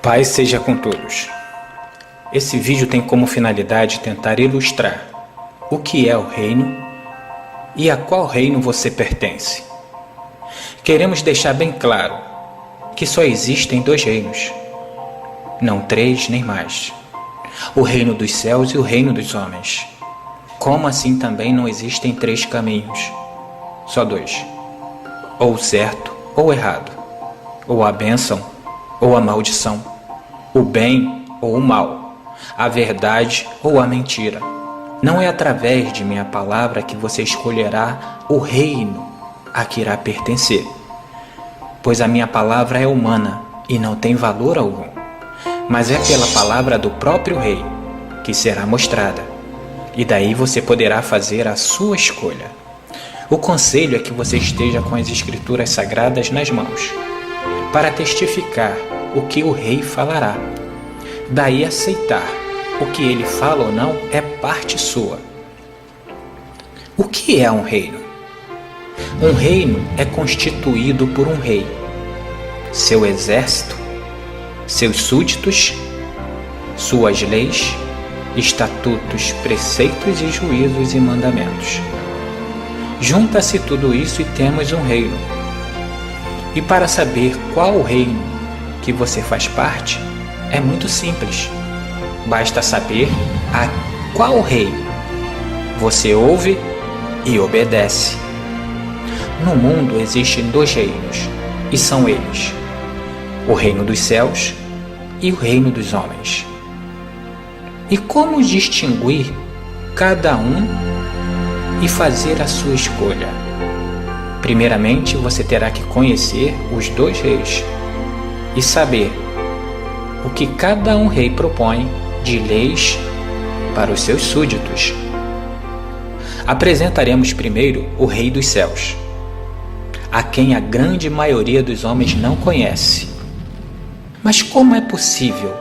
Paz seja com todos. Esse vídeo tem como finalidade tentar ilustrar o que é o reino e a qual reino você pertence. Queremos deixar bem claro que só existem dois reinos, não três nem mais: o reino dos céus e o reino dos homens. Como assim também não existem três caminhos? Só dois: ou o certo ou o errado, ou a bênção ou a maldição, o bem ou o mal, a verdade ou a mentira. Não é através de minha palavra que você escolherá o reino a que irá pertencer, pois a minha palavra é humana e não tem valor algum, mas é pela palavra do próprio Rei que será mostrada, e daí você poderá fazer a sua escolha. O conselho é que você esteja com as Escrituras Sagradas nas mãos, para testificar o que o Rei falará. Daí aceitar o que ele fala ou não é parte sua. O que é um reino? Um reino é constituído por um rei, seu exército, seus súditos, suas leis, estatutos, preceitos e juízos e mandamentos. Junta-se tudo isso e temos um reino. E para saber qual reino que você faz parte, é muito simples. Basta saber a qual rei você ouve e obedece. No mundo existem dois reinos, e são eles: o reino dos céus e o reino dos homens. E como distinguir cada um e fazer a sua escolha? Primeiramente, você terá que conhecer os dois reis e saber o que cada um rei propõe de leis para os seus súditos. Apresentaremos primeiro o Rei dos Céus, a quem a grande maioria dos homens não conhece. Mas como é possível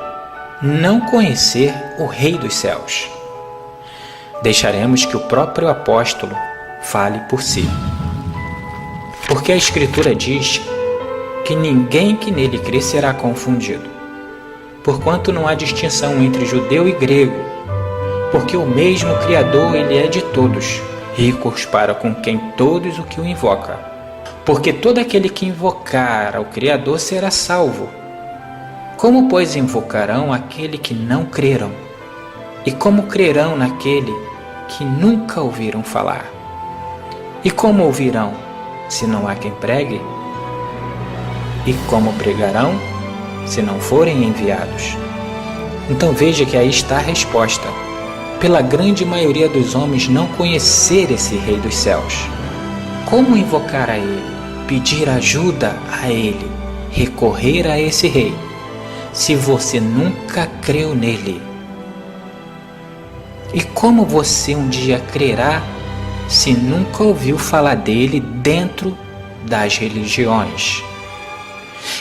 não conhecer o Rei dos Céus? Deixaremos que o próprio apóstolo fale por si. Porque a Escritura diz que ninguém que nele crê será confundido, porquanto não há distinção entre judeu e grego, porque o mesmo Criador ele é de todos, ricos para com quem todos o que o invoca. Porque todo aquele que invocar ao Criador será salvo. Como, pois, invocarão aquele que não creram? E como crerão naquele que nunca ouviram falar? E como ouvirão, se não há quem pregue? E como pregarão, se não forem enviados? Então veja que aí está a resposta. Pela grande maioria dos homens não conhecer esse Rei dos Céus. Como invocar a Ele, pedir ajuda a Ele, recorrer a esse Rei, se você nunca creu nele? E como você um dia crerá se nunca ouviu falar dele dentro das religiões?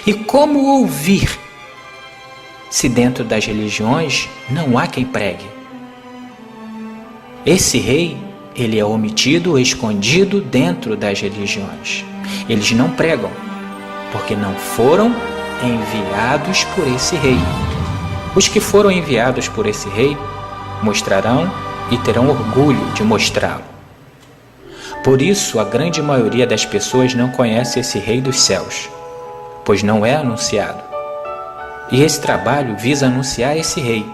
E como ouvir se dentro das religiões não há quem pregue? Esse rei, ele é omitido, escondido dentro das religiões. Eles não pregam, porque não foram enviados por esse rei. Os que foram enviados por esse rei mostrarão e terão orgulho de mostrá-lo. Por isso, a grande maioria das pessoas não conhece esse Rei dos Céus, pois não é anunciado. E esse trabalho visa anunciar esse rei,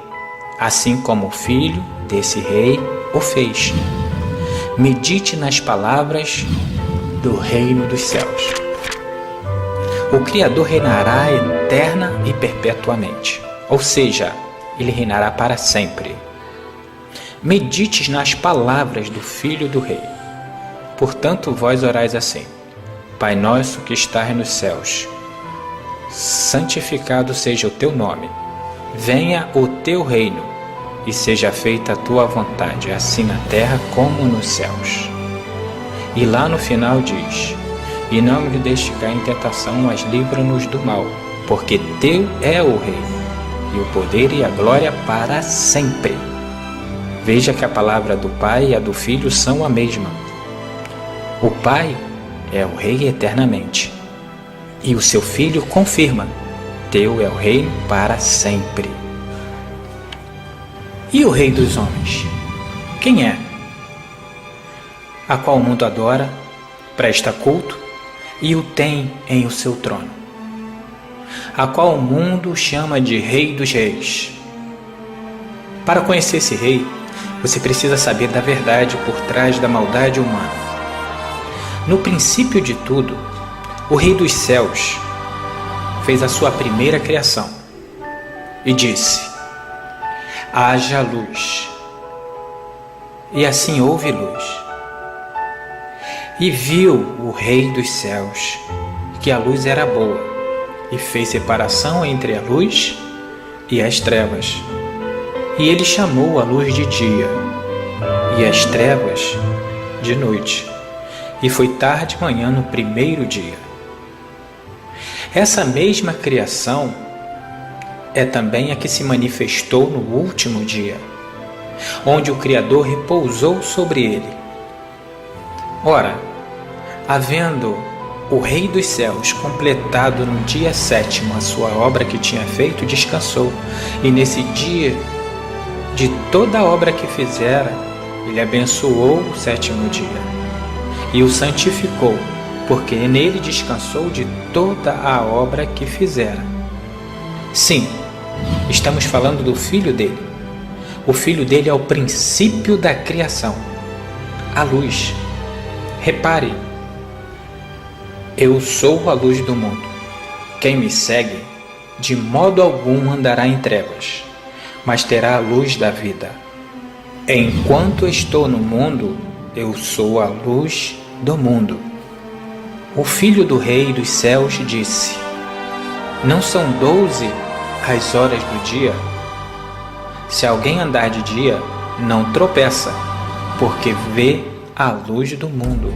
assim como o filho desse rei o fez. Medite nas palavras do reino dos céus. O Criador reinará eterna e perpetuamente, ou seja, ele reinará para sempre. Medite nas palavras do Filho do Rei. Portanto, vós orais assim: Pai nosso que estás nos céus, santificado seja o teu nome. Venha o teu reino, e seja feita a tua vontade, assim na terra como nos céus. E lá no final diz: E não nos deixe cair em tentação, mas livra-nos do mal, porque teu é o reino, e o poder e a glória para sempre. Veja que a palavra do Pai e a do Filho são a mesma. O Pai é o Rei eternamente, e o seu Filho confirma, Teu é o reino para sempre. E o Rei dos homens? Quem é? A qual o mundo adora, presta culto e o tem em o seu trono. A qual o mundo chama de Rei dos Reis. Para conhecer esse rei, você precisa saber da verdade por trás da maldade humana. No princípio de tudo, o Rei dos céus fez a sua primeira criação e disse: haja luz. E assim houve luz. E viu o Rei dos céus que a luz era boa, e fez separação entre a luz e as trevas. E ele chamou a luz de dia, e as trevas de noite. E foi tarde de manhã no primeiro dia. Essa mesma criação é também a que se manifestou no último dia, onde o Criador repousou sobre ele. Ora, havendo o Rei dos céus completado no dia 7º a sua obra que tinha feito, descansou, e nesse dia de toda a obra que fizera, ele abençoou o 7º dia e o santificou, porque nele descansou de toda a obra que fizera. Sim, estamos falando do Filho dele. O Filho dele é o princípio da criação, a luz. Repare, eu sou a luz do mundo. Quem me segue, de modo algum andará em trevas, mas terá a luz da vida. Enquanto estou no mundo, eu sou a luz do mundo. O Filho do Rei dos céus disse: não são 12 as horas do dia? Se alguém andar de dia, não tropeça, porque vê a luz do mundo.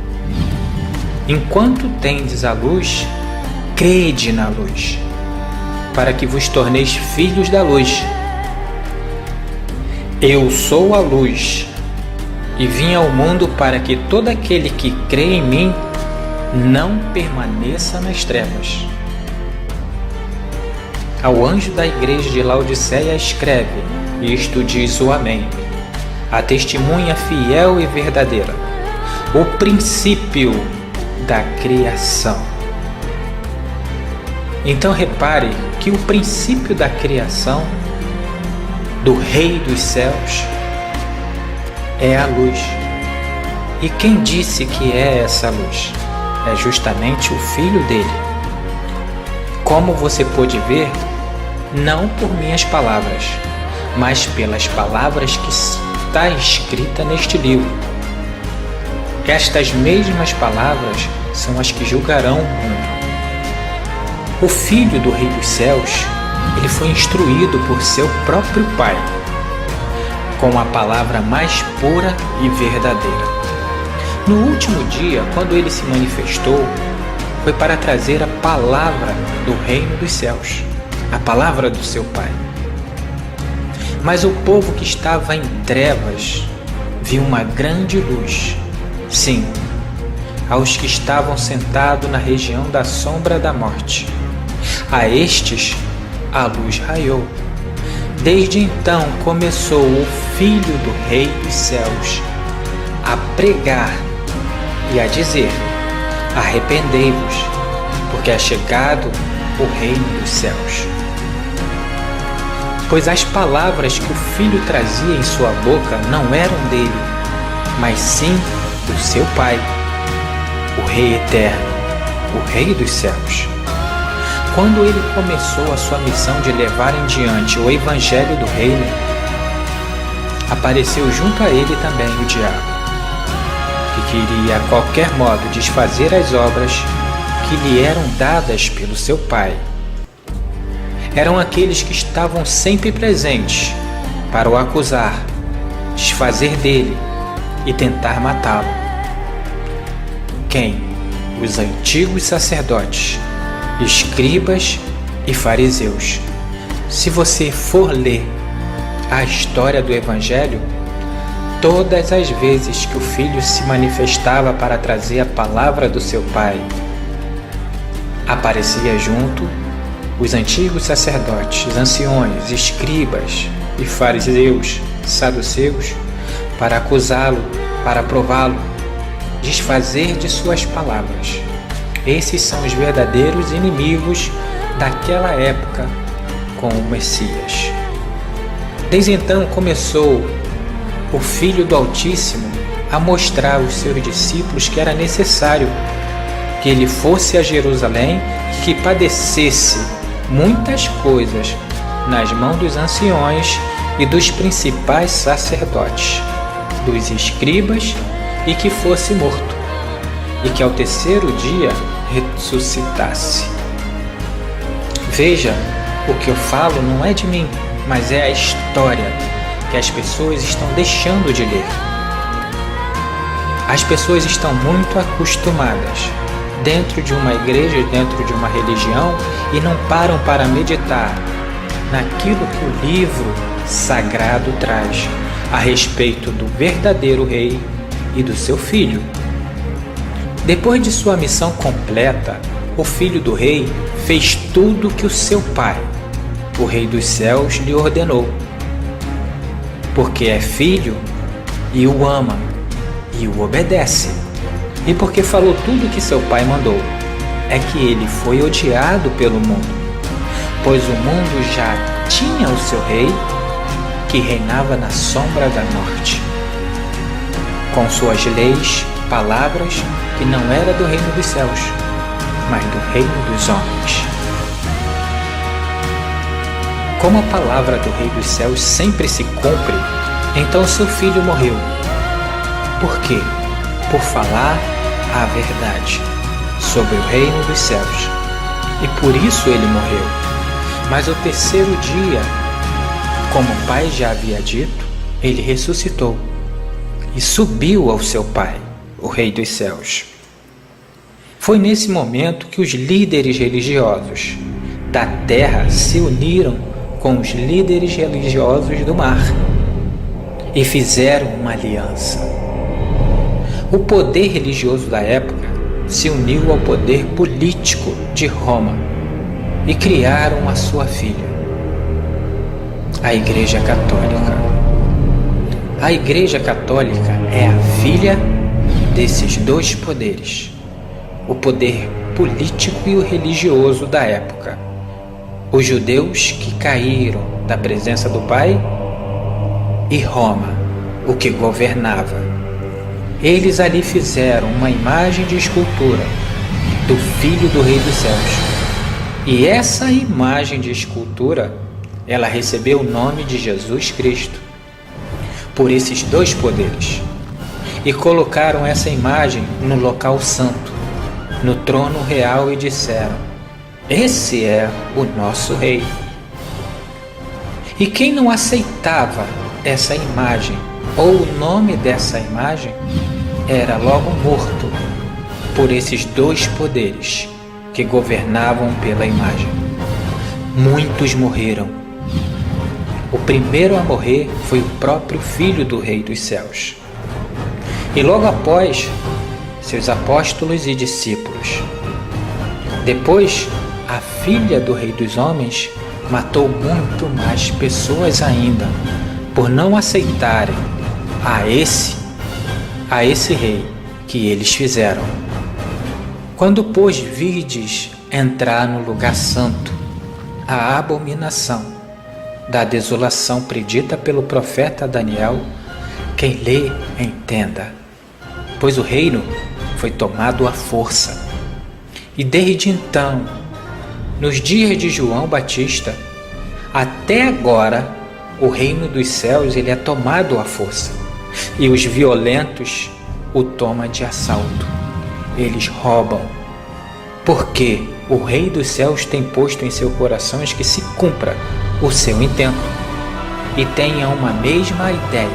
Enquanto tendes a luz, crede na luz, para que vos torneis filhos da luz. Eu sou a luz, e vim ao mundo para que todo aquele que crê em mim não permaneça nas trevas. Ao anjo da igreja de Laodiceia escreve: isto diz o Amém, a testemunha fiel e verdadeira, o princípio da criação. Então repare que o princípio da criação do Rei dos céus é a luz. E quem disse que é essa luz? É justamente o Filho dele. Como você pôde ver, não por minhas palavras, mas pelas palavras que está escrita neste livro. Estas mesmas palavras são as que julgarão o mundo. O Filho do Rei dos céus, ele foi instruído por seu próprio Pai, com a palavra mais pura e verdadeira. No último dia, quando ele se manifestou, foi para trazer a palavra do reino dos céus, a palavra do seu Pai. Mas o povo que estava em trevas viu uma grande luz. Sim, aos que estavam sentados na região da sombra da morte. A estes a luz raiou. Desde então começou o Filho do Rei dos céus a pregar e a dizer: arrependei-vos, porque é chegado o reino dos céus. Pois as palavras que o Filho trazia em sua boca não eram dele, mas sim do seu Pai, o Rei eterno, o Rei dos céus. Quando ele começou a sua missão de levar em diante o Evangelho do Reino, apareceu junto a ele também o diabo, que queria a qualquer modo desfazer as obras que lhe eram dadas pelo seu Pai. Eram aqueles que estavam sempre presentes para o acusar, desfazer dele e tentar matá-lo. Quem? Os antigos sacerdotes, escribas e fariseus. Se você for ler a história do Evangelho, todas as vezes que o Filho se manifestava para trazer a palavra do seu Pai, aparecia junto os antigos sacerdotes, anciões, escribas e fariseus, saduceus, para acusá-lo, para prová-lo, desfazer de suas palavras. Esses são os verdadeiros inimigos daquela época com o Messias. Desde então começou o Filho do Altíssimo a mostrar aos seus discípulos que era necessário que ele fosse a Jerusalém e que padecesse muitas coisas nas mãos dos anciões e dos principais sacerdotes, dos escribas, e que fosse morto, e que ao terceiro dia ressuscitasse. Veja, o que eu falo não é de mim, mas é a história que as pessoas estão deixando de ler. As pessoas estão muito acostumadas dentro de uma igreja, dentro de uma religião, e não param para meditar naquilo que o livro sagrado traz a respeito do verdadeiro rei e do seu filho. Depois de sua missão completa, o filho do rei fez tudo o que o seu pai, o rei dos céus, lhe ordenou, porque é filho e o ama e o obedece, e porque falou tudo o que seu pai mandou. É que ele foi odiado pelo mundo, pois o mundo já tinha o seu rei, que reinava na sombra da morte, com suas leis, palavras, que não era do reino dos céus, mas do reino dos homens. Como a palavra do rei dos céus sempre se cumpre, então seu filho morreu. Por quê? Por falar a verdade sobre o reino dos céus. E por isso ele morreu. Mas ao terceiro dia, como o pai já havia dito, ele ressuscitou e subiu ao seu pai, o rei dos céus. Foi nesse momento que os líderes religiosos da terra se uniram com os líderes religiosos do mar e fizeram uma aliança. O poder religioso da época se uniu ao poder político de Roma e criaram a sua filha, a Igreja Católica. A Igreja Católica é a filha desses dois poderes, o poder político e o religioso da época. Os judeus que caíram da presença do Pai e Roma, o que governava. Eles ali fizeram uma imagem de escultura do Filho do Rei dos Céus. E essa imagem de escultura, ela recebeu o nome de Jesus Cristo, por esses dois poderes. E colocaram essa imagem no local santo, no trono real, e disseram: esse é o nosso rei. E quem não aceitava essa imagem ou o nome dessa imagem era logo morto por esses dois poderes que governavam pela imagem. Muitos morreram. O primeiro a morrer foi o próprio Filho do Rei dos Céus. E logo após, seus apóstolos e discípulos. Depois, a filha do Rei dos Homens matou muito mais pessoas ainda, por não aceitarem a esse rei que eles fizeram. Quando, pois, virdes entrar no lugar santo a abominação da desolação predita pelo profeta Daniel, quem lê, entenda, pois o reino foi tomado à força. E desde então, nos dias de João Batista, até agora, o reino dos céus ele é tomado à força, e os violentos o tomam de assalto. Eles roubam, porque o Rei dos Céus tem posto em seu coração que se cumpra o seu intento, e tenha uma mesma ideia,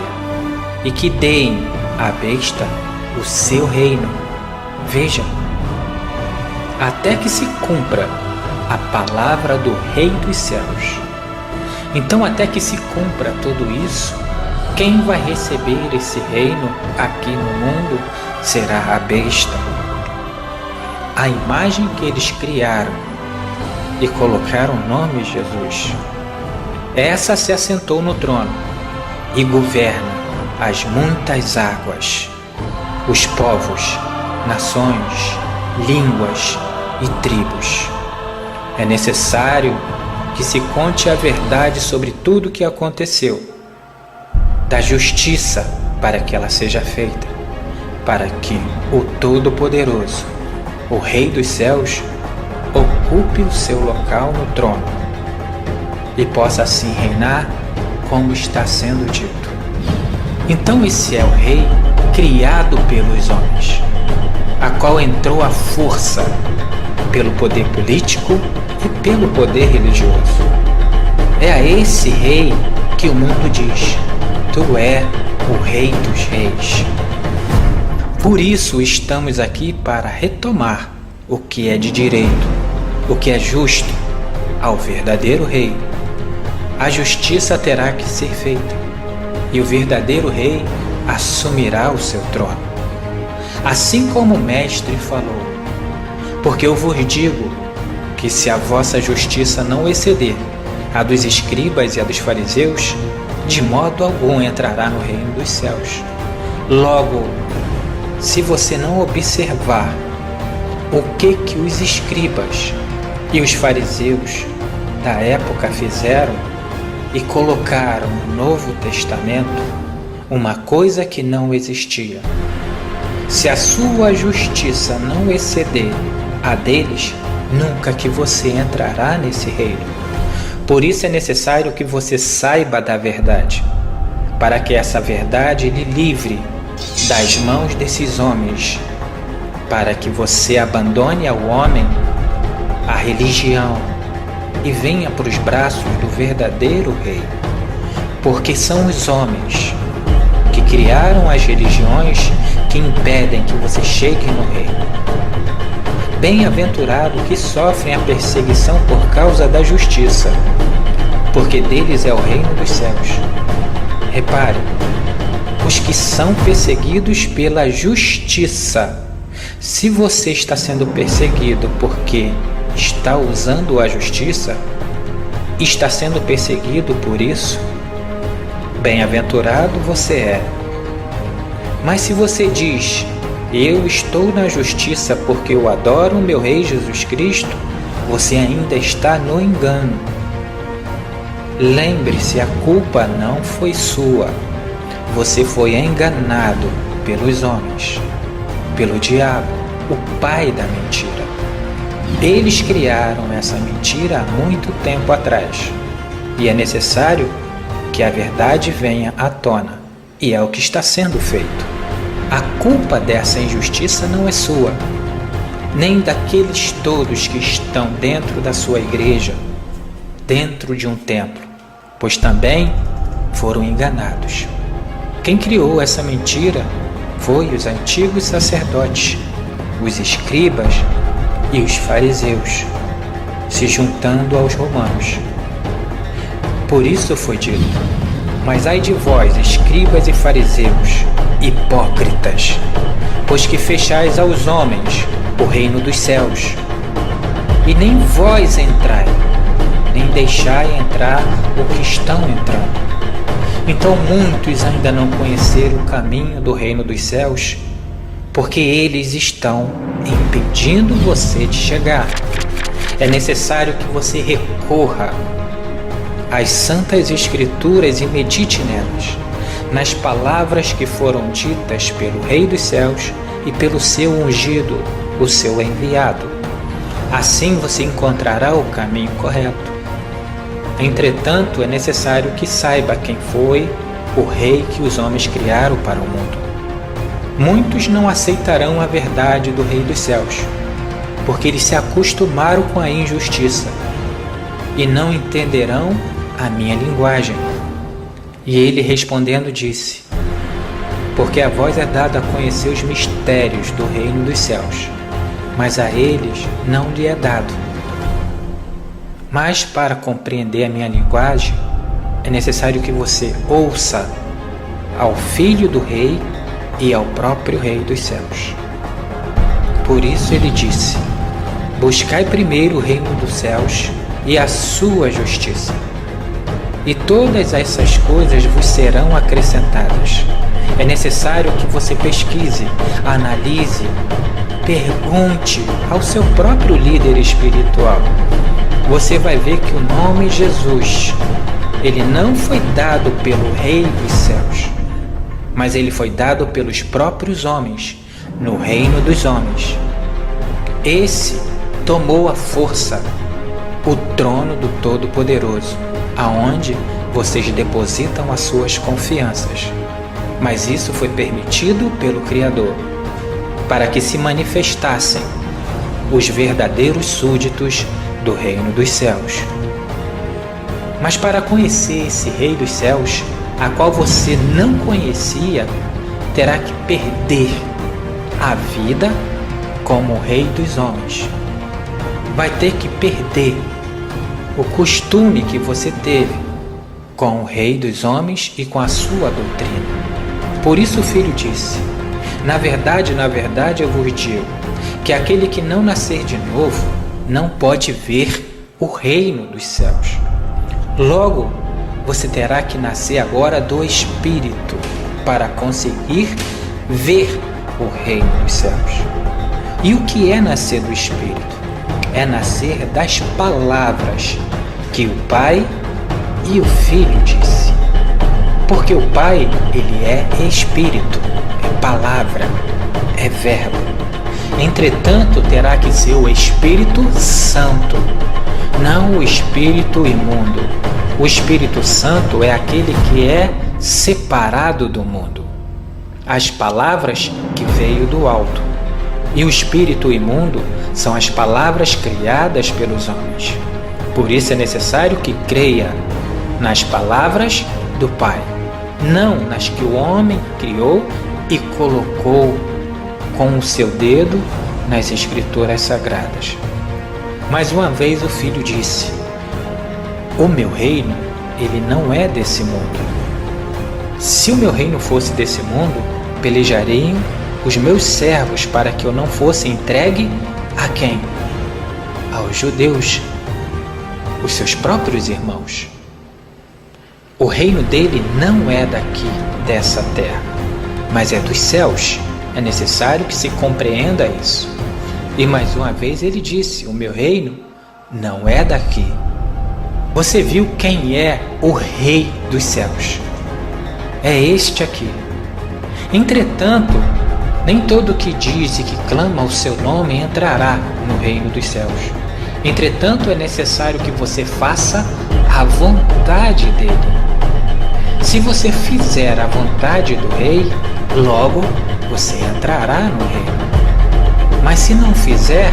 e que deem à besta o seu reino. Veja, até que se cumpra a palavra do Rei dos Céus. Então, até que se cumpra tudo isso, quem vai receber esse reino aqui no mundo será a besta. A imagem que eles criaram e colocaram o nome de Jesus. Essa se assentou no trono e governa as muitas águas, os povos, nações, línguas e tribos. É necessário que se conte a verdade sobre tudo o que aconteceu, da justiça para que ela seja feita, para que o Todo-Poderoso, o Rei dos Céus, ocupe o seu local no trono e possa assim reinar como está sendo dito. Então esse é o Rei criado pelos homens, a qual entrou à força pelo poder político e pelo poder religioso. É a esse Rei que o mundo diz: Tu é o Rei dos Reis. Por isso estamos aqui para retomar o que é de direito, o que é justo ao verdadeiro Rei. A justiça terá que ser feita e o verdadeiro Rei assumirá o seu trono. Assim como o Mestre falou: Porque eu vos digo que se a vossa justiça não exceder a dos escribas e a dos fariseus, de modo algum entrará no reino dos céus. Logo, se você não observar o que os escribas e os fariseus da época fizeram e colocaram no Novo Testamento uma coisa que não existia, se a sua justiça não exceder a deles, nunca que você entrará nesse reino. Por isso é necessário que você saiba da verdade, para que essa verdade lhe livre das mãos desses homens, para que você abandone ao homem a religião e venha para os braços do verdadeiro Rei, porque são os homens que criaram as religiões que impedem que você chegue no reino. Bem-aventurado que sofrem a perseguição por causa da justiça, porque deles é o reino dos céus. Repare, os que são perseguidos pela justiça. Se você está sendo perseguido porque está usando a justiça, está sendo perseguido por isso, bem-aventurado você é. Mas se você diz: eu estou na justiça porque eu adoro o meu Rei Jesus Cristo, você ainda está no engano. Lembre-se, a culpa não foi sua. Você foi enganado pelos homens, pelo diabo, o pai da mentira. Eles criaram essa mentira há muito tempo atrás. E é necessário que a verdade venha à tona. E é o que está sendo feito. A culpa dessa injustiça não é sua, nem daqueles todos que estão dentro da sua igreja, dentro de um templo, pois também foram enganados. Quem criou essa mentira foi os antigos sacerdotes, os escribas e os fariseus, se juntando aos romanos. Por isso foi dito: mas ai de vós, escribas e fariseus, hipócritas, pois que fechais aos homens o reino dos céus, e nem vós entrai, nem deixai entrar o que estão entrando. Então muitos ainda não conheceram o caminho do reino dos céus, porque eles estão impedindo você de chegar. É necessário que você recorra às santas escrituras e medite nelas, nas palavras que foram ditas pelo Rei dos céus e pelo seu ungido, o seu enviado. Assim você encontrará o caminho correto. Entretanto, é necessário que saiba quem foi o Rei que os homens criaram para o mundo. Muitos não aceitarão a verdade do Rei dos céus, porque eles se acostumaram com a injustiça e não entenderão a minha linguagem. E ele respondendo disse: porque a vós é dado a conhecer os mistérios do reino dos céus, mas a eles não lhe é dado. Mas para compreender a minha linguagem, é necessário que você ouça ao Filho do Rei e ao próprio Rei dos céus. Por isso ele disse: Buscai primeiro o reino dos céus e a sua justiça, e todas essas coisas vos serão acrescentadas. É necessário que você pesquise, analise, pergunte ao seu próprio líder espiritual. Você vai ver que o nome Jesus, ele não foi dado pelo Rei dos céus, mas ele foi dado pelos próprios homens, no reino dos homens. Esse tomou a força, o trono do Todo-Poderoso, aonde vocês depositam as suas confianças. Mas isso foi permitido pelo Criador, para que se manifestassem os verdadeiros súditos do reino dos céus. Mas para conhecer esse Rei dos céus, a qual você não conhecia, terá que perder a vida como o Rei dos homens. Vai ter que perder o costume que você teve com o Rei dos homens e com a sua doutrina. Por isso o Filho disse: na verdade, eu vos digo, que aquele que não nascer de novo não pode ver o reino dos céus. Logo, você terá que nascer agora do Espírito para conseguir ver o reino dos céus. E o que é nascer do Espírito? É nascer das palavras que o Pai e o Filho disse. Porque o Pai, ele é Espírito, é palavra, é verbo. Entretanto, terá que ser o Espírito Santo, não o Espírito imundo. O Espírito Santo é aquele que é separado do mundo. As palavras que veio do alto. E o Espírito imundo são as palavras criadas pelos homens. Por isso é necessário que creia nas palavras do Pai, não nas que o homem criou e colocou com o seu dedo nas Escrituras Sagradas. Mais uma vez o Filho disse: o meu reino, ele não é desse mundo. Se o meu reino fosse desse mundo, pelejariam os meus servos para que eu não fosse entregue a quem? Aos judeus, os seus próprios irmãos. O reino dele não é daqui, dessa terra, mas é dos céus. É necessário que se compreenda isso. E mais uma vez ele disse: o meu reino não é daqui. Você viu quem é o Rei dos céus? É este aqui. Entretanto, nem todo que diz e que clama o seu nome entrará no reino dos céus. Entretanto, é necessário que você faça a vontade dele. Se você fizer a vontade do Rei, logo você entrará no reino. Mas se não fizer,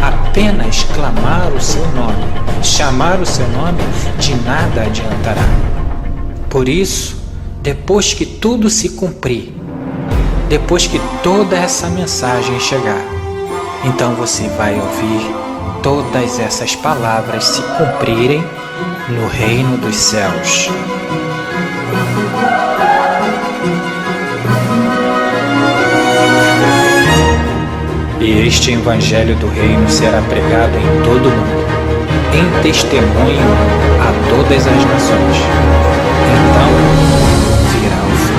apenas clamar o seu nome, chamar o seu nome, de nada adiantará. Por isso, depois que tudo se cumprir, depois que toda essa mensagem chegar, então você vai ouvir todas essas palavras se cumprirem no reino dos céus. E este evangelho do reino será pregado em todo o mundo, em testemunho a todas as nações. Então virá o fim.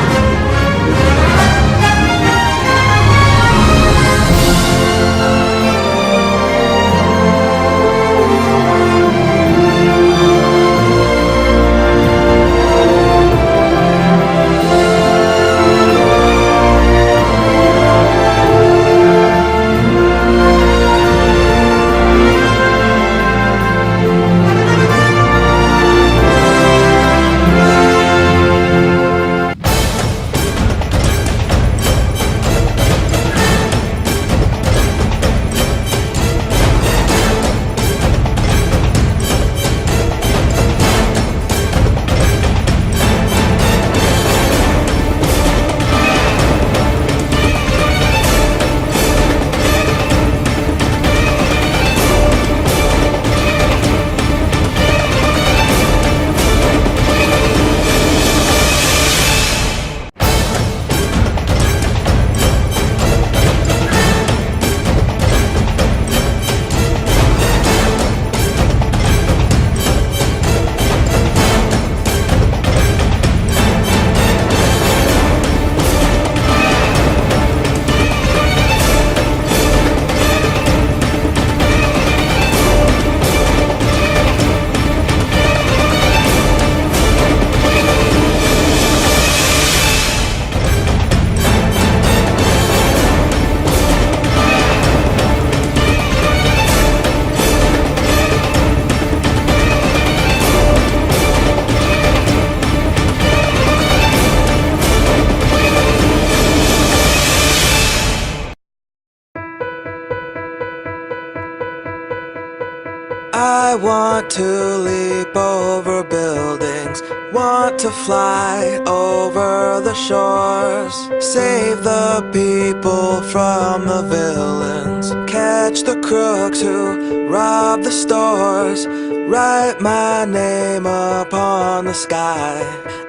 I want to leap over buildings, want to fly over the shores, save the people from the villains, catch the crooks who rob the stores, write my name upon the sky,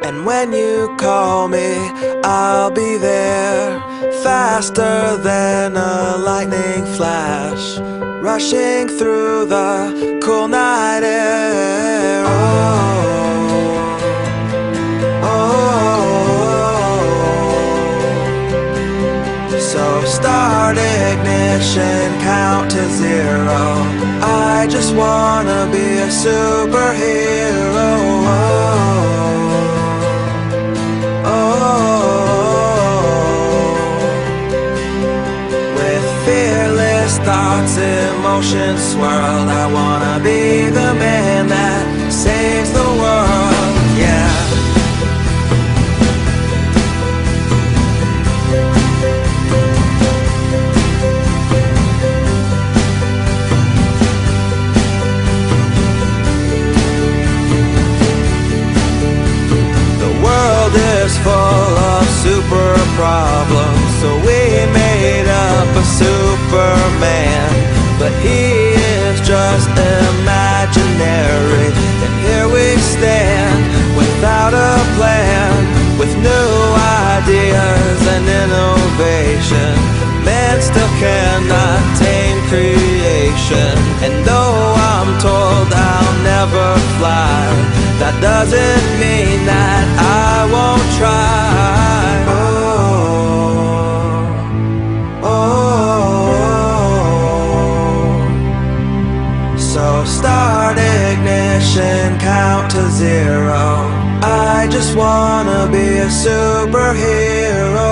and when you call me, I'll be there, faster than a lightning flash, rushing through the cool night air. So start ignition, count to zero. I just wanna be a superhero. With fearless thoughts, emotions swirled, I wanna be the man that saves the world, yeah. Is full of super problems, so we made up a Superman, but he is just imaginary, and here we stand without a plan, with new ideas and innovation. Man still cannot tame creation, and though I'm told I'll never fly, that doesn't mean that I won't try. So start ignition, count to zero. I just wanna be a superhero.